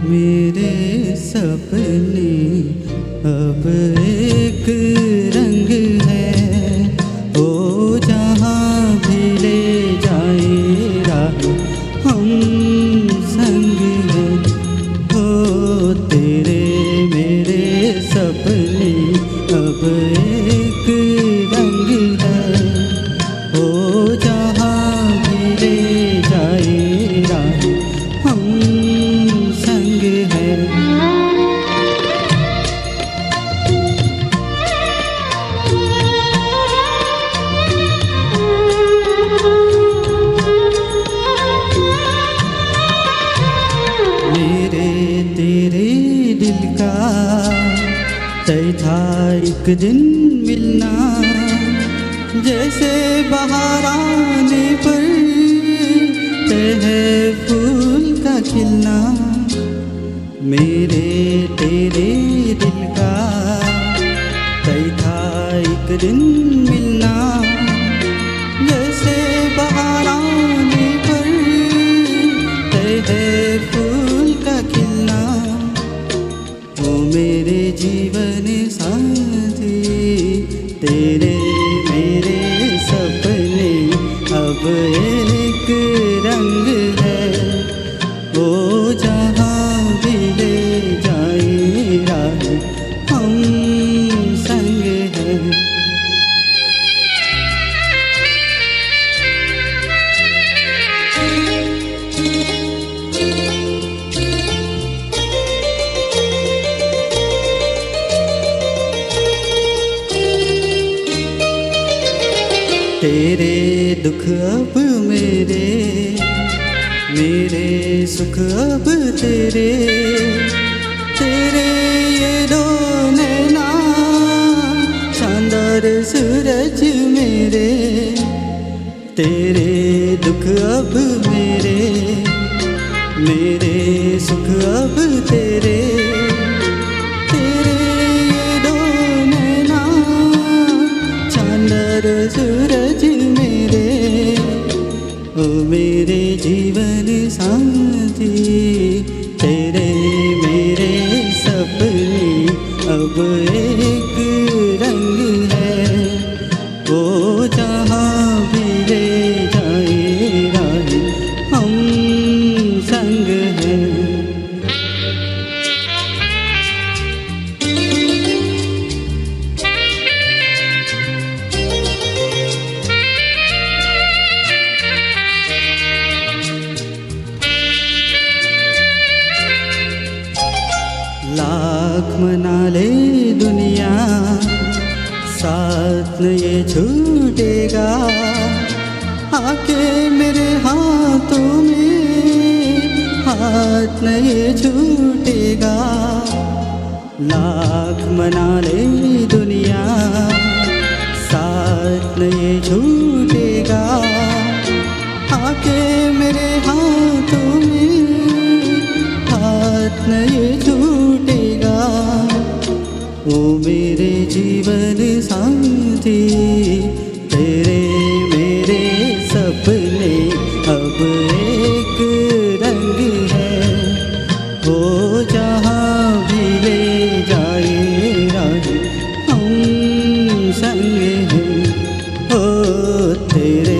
मेरे सपने अब एक रंग है, ओ जहाँ भी ले जाए राह हम संग हैं। ओ तेरे मेरे सपने अब एक रंग है, ओ जहाँ भी ले जाए राह हम संग हैं। मेरे तेरे दिल का तय था एक दिन मिलना, जैसे बहार आने पर तय है फूल का खिलना। मेरे तेरे दिल का तय था एक दिन मिलना, जैसे बहार आने पर तय है फूल का खिलना। ओ मेरे जीवन साथी तेरे मेरे सपने अब एक रंग है, ओ जहाँ भी ले जाए राह हम संग हैं। तेरे दुख अब मेरे, मेरे सुख अब तेरे, तेरे ये दो नैना चांद और सूरज मेरे। तेरे दुख अब मेरे, मेरे सुख अब तेरे, तेरे ये दो नैना चांद और सूरज मेरे। ओ मेरे जीवन साथी तेरे मेरे सपने अब एक रंग है, ओ जहाँ भी ले जाए राह हम संग हैं। लाख मना ले दुनिया साथ न ये छूटेगा, आके मेरे हाथों में हाथ न ये छूटेगा। लाख मना ले दुनिया साथ न ये छूटेगा, आके मेरे हाथों में हाथ न ये छूटेगा। ओ मेरे जीवन साथी तेरे मेरे सपने अब एक रंग है, ओ जहाँ भी ले जाए राह हम संग हैं। ओ तेरे